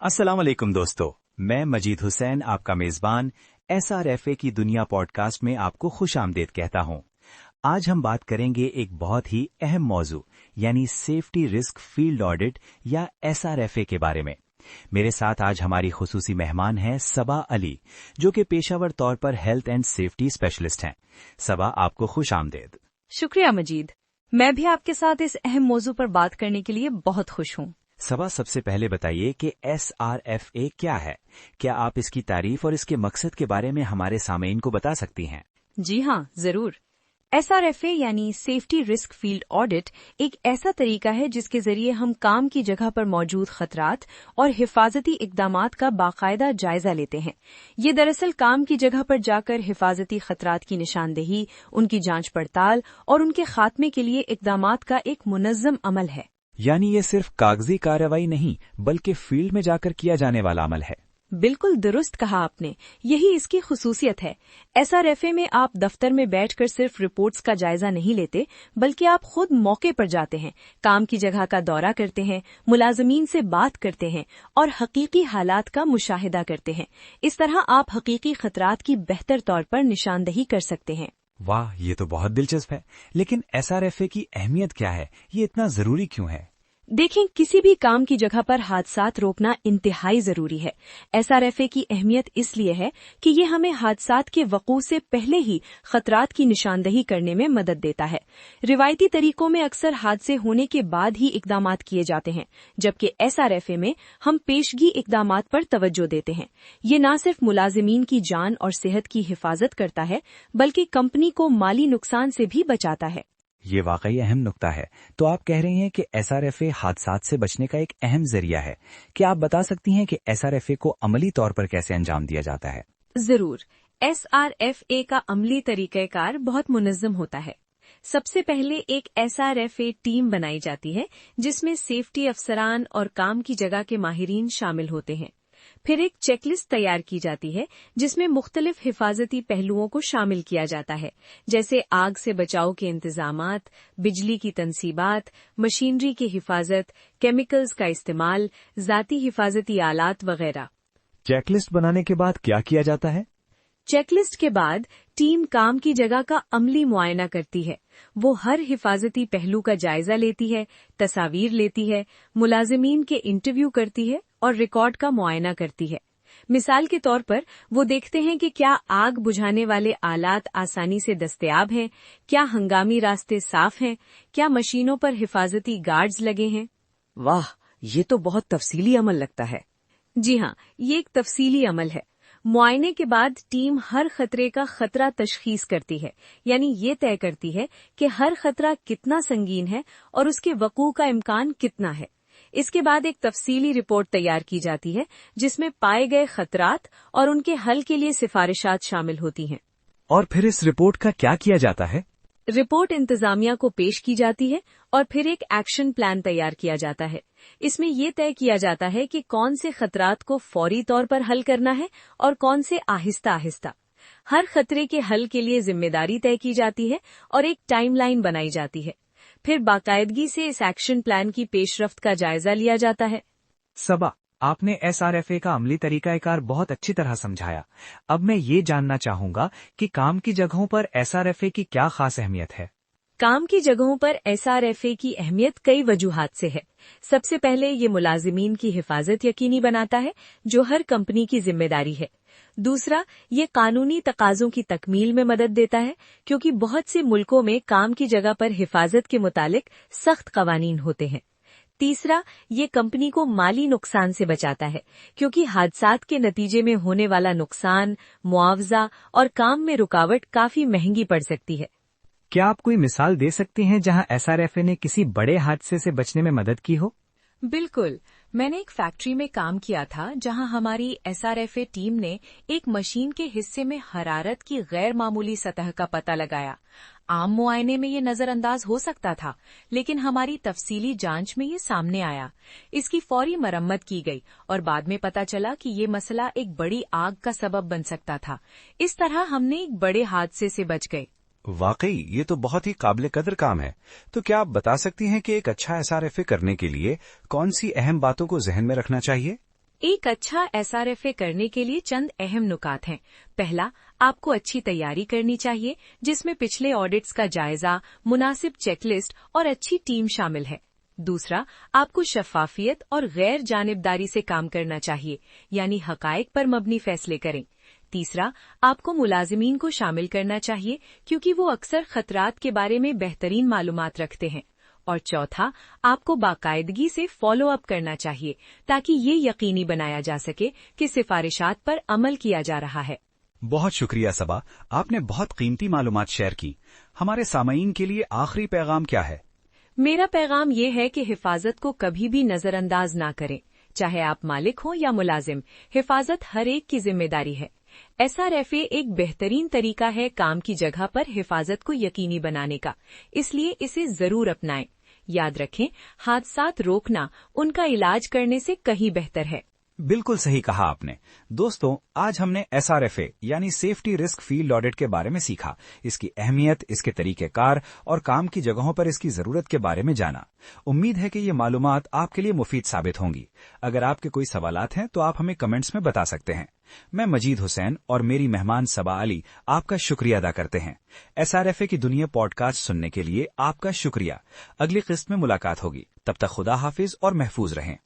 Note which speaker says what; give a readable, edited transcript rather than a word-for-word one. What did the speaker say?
Speaker 1: अस्सलाम वालेकुम दोस्तों, मैं मजीद हुसैन आपका मेजबान SRFA की दुनिया पॉडकास्ट में आपको खुश आमदीद कहता हूं। आज हम बात करेंगे एक बहुत ही अहम मौजू यानी सेफ्टी रिस्क फील्ड ऑडिट या SRFA के बारे में। मेरे साथ आज हमारी खुसूसी मेहमान हैं सबा अली, जो कि पेशावर तौर पर हेल्थ एंड सेफ्टी स्पेशलिस्ट हैं। सबा, आपको खुश आमदीद।
Speaker 2: शुक्रिया मजीद, मैं भी आपके साथ इस अहम मौजू पर बात करने के लिए बहुत खुश हूँ।
Speaker 1: सबा, सबसे पहले बताइए कि SRFA क्या है? क्या आप इसकी तारीफ और इसके मकसद के बारे में हमारे सामीन को बता सकती हैं?
Speaker 2: जी हाँ, जरूर। SRFA यानी सेफ्टी रिस्क फील्ड ऑडिट एक ऐसा तरीका है जिसके जरिए हम काम की जगह पर मौजूद खतरात और हिफाजती इकदामात का बाकायदा जायजा लेते हैं। ये दरअसल काम की जगह पर जाकर हिफाजती खतरात की निशानदेही, उनकी जांच पड़ताल और उनके खात्मे के लिए इकदामात का एक मुनज़्ज़म अमल है।
Speaker 1: यानी ये सिर्फ कागजी कार्रवाई नहीं, बल्कि फील्ड में जाकर किया जाने वाला अमल है।
Speaker 2: बिल्कुल दुरुस्त कहा आपने, यही इसकी खुसूसियत है। SRFA में आप दफ्तर में बैठकर सिर्फ रिपोर्ट्स का जायजा नहीं लेते, बल्कि आप खुद मौके पर जाते हैं, काम की जगह का दौरा करते हैं, मुलाजमीन से बात करते हैं और हकीकी हालात का मुशाहिदा करते हैं। इस तरह आप हकीकी खतरात की बेहतर तौर पर निशानदही कर सकते हैं।
Speaker 1: वाह, ये तो बहुत दिलचस्प है। लेकिन SRFA की अहमियत क्या है? ये इतना जरूरी क्यों है?
Speaker 2: देखें, किसी भी काम की जगह पर हादसात रोकना इंतहाई जरूरी है। SRFA की अहमियत इसलिए है कि ये हमें हादसात के वकूअ से पहले ही खतरात की निशानदही करने में मदद देता है। रिवायती तरीकों में अक्सर हादसे होने के बाद ही इकदामात किए जाते हैं, जबकि SRFA में हम पेशगी इकदामात पर तवज्जो देते हैं। ये न सिर्फ मुलाजिमीन की जान और सेहत की हिफाजत करता है, बल्कि कंपनी को माली नुकसान से भी बचाता है।
Speaker 1: ये वाकई अहम नुक्ता है। तो आप कह रही हैं कि SRFA हादसात से बचने का एक अहम जरिया है। क्या आप बता सकती हैं कि SRFA को अमली तौर पर कैसे अंजाम दिया जाता है?
Speaker 2: जरूर। SRFA का अमली तरीक़ाकार बहुत मुनज़्ज़म होता है। सबसे पहले एक SRFA टीम बनाई जाती है, जिसमें सेफ्टी अफसरान और काम की जगह के माहिरीन शामिल होते हैं। फिर एक चेकलिस्ट तैयार की जाती है, जिसमें मुख्तलिफ हिफाजती पहलुओं को शामिल किया जाता है, जैसे आग से बचाव के इंतजामात, बिजली की तनसीबात, मशीनरी की हिफाजत, केमिकल्स का इस्तेमाल, ज़ाती हिफाजती आलात वगैरह।
Speaker 1: चेकलिस्ट बनाने के बाद क्या किया जाता है?
Speaker 2: चेकलिस्ट के बाद टीम काम की जगह का अमली मुआयना करती है। वो हर हिफाजती पहलू का जायजा लेती है, तस्वीर लेती है, मुलाजिमीन के इंटरव्यू करती है और रिकॉर्ड का मुआयना करती है। मिसाल के तौर पर वो देखते हैं कि क्या आग बुझाने वाले आलात आसानी से दस्तयाब हैं, क्या हंगामी रास्ते साफ हैं, क्या मशीनों पर हिफाजती गार्ड्स लगे हैं।
Speaker 3: वाह, ये तो बहुत तफसीली अमल लगता है।
Speaker 2: जी हाँ, ये एक तफसीली अमल है। मुआयने के बाद टीम हर खतरे का खतरा तशखीस करती है, यानी ये तय करती है कि हर खतरा कितना संगीन है और उसके वकूअ का इम्कान कितना है। इसके बाद एक तफसीली रिपोर्ट तैयार की जाती है, जिसमें पाए गए खतरात और उनके हल के लिए सिफारिशात शामिल होती हैं।
Speaker 1: और फिर इस रिपोर्ट का क्या किया जाता है?
Speaker 2: रिपोर्ट इंतजामिया को पेश की जाती है और फिर एक एक्शन प्लान तैयार किया जाता है। इसमें ये तय किया जाता है कि कौन से खतरात को फौरी तौर पर हल करना है और कौन से आहिस्ता आहिस्ता। हर खतरे के हल के लिए जिम्मेदारी तय की जाती है और एक टाइमलाइन बनाई जाती है। फिर बाकायदगी से इस एक्शन प्लान की पेशरफ्त का जायजा लिया जाता है।
Speaker 1: सबा, आपने SRFA का अमली तरीकाकार बहुत अच्छी तरह समझाया। अब मैं ये जानना चाहूंगा कि काम की जगहों पर SRFA की क्या खास अहमियत है?
Speaker 2: काम की जगहों पर SRFA की अहमियत कई वजूहात से है। सबसे पहले ये मुलाजिमीन की हिफाजत यकीनी बनाता है, जो हर कंपनी की जिम्मेदारी है। दूसरा, ये कानूनी तकाज़ों की तकमील में मदद देता है, क्योंकि बहुत से मुल्कों में काम की जगह पर हिफाजत के मुतालिक सख्त कवानीन होते हैं। तीसरा, ये कंपनी को माली नुकसान से बचाता है, क्योंकि हादसात के नतीजे में होने वाला नुकसान, मुआवजा और काम में रुकावट काफी महंगी पड़ सकती है।
Speaker 1: क्या आप कोई मिसाल दे सकती हैं जहां SRFA ने किसी बड़े हादसे से बचने में मदद की हो?
Speaker 2: बिल्कुल। मैंने एक फैक्ट्री में काम किया था, जहां हमारी SRFA टीम ने एक मशीन के हिस्से में हरारत की गैर मामूली सतह का पता लगाया। आम मुआयने में ये नजरअंदाज हो सकता था, लेकिन हमारी तफसीली जांच में ये सामने आया। इसकी फौरी मरम्मत की गई और बाद में पता चला कि ये मसला एक बड़ी आग का सबब बन सकता था। इस तरह हमने एक बड़े हादसे से बच गए।
Speaker 1: वाकई ये तो बहुत ही काबिल कदर काम है। तो क्या आप बता सकती हैं कि एक अच्छा SRFA करने के लिए कौन सी अहम बातों को जहन में रखना चाहिए?
Speaker 2: एक अच्छा SRFA करने के लिए चंद अहम नुकात हैं। पहला, आपको अच्छी तैयारी करनी चाहिए, जिसमें पिछले ऑडिट्स का जायजा, मुनासिब चेकलिस्ट और अच्छी टीम शामिल है। दूसरा, आपको शफाफियत और गैर जानिबदारी से काम करना चाहिए, यानी हकायक पर मबनी फैसले करें। तीसरा, आपको मुलाजिमीन को शामिल करना चाहिए, क्योंकि वो अक्सर खतरात के बारे में बेहतरीन मालूमात रखते हैं। और चौथा, आपको बाकायदगी से फॉलो अप करना चाहिए, ताकि ये यकीनी बनाया जा सके कि सिफारिशात पर अमल किया जा रहा है।
Speaker 1: बहुत शुक्रिया सबा, आपने बहुत कीमती मालूमात शेयर की। हमारे सामईन के लिए आखिरी पैगाम क्या है?
Speaker 2: मेरा पैगाम ये है कि हिफाजत को कभी भी नजरअंदाज ना करें। चाहे आप मालिक हों या मुलाजिम, हिफाजत हर एक की जिम्मेदारी है। SRFA एक बेहतरीन तरीका है काम की जगह पर हिफाजत को यकीनी बनाने का, इसलिए इसे जरूर अपनाएं। याद रखें, हादसात रोकना उनका इलाज करने से कहीं बेहतर है।
Speaker 1: बिल्कुल सही कहा आपने। दोस्तों, आज हमने SRFA यानी सेफ्टी रिस्क फील्ड ऑडिट के बारे में सीखा, इसकी अहमियत, इसके तरीकेकार और काम की जगहों पर इसकी जरूरत के बारे में जाना। उम्मीद है कि ये मालूमात आपके लिए मुफीद साबित होंगी। अगर आपके कोई सवालात हैं तो आप हमें कमेंट्स में बता सकते हैं। मैं मजीद हुसैन और मेरी मेहमान सबा अली आपका शुक्रिया अदा करते हैं। SRFA की दुनिया पॉडकास्ट सुनने के लिए आपका शुक्रिया। अगली किस्त में मुलाकात होगी। तब तक खुदा हाफिज और महफूज रहें।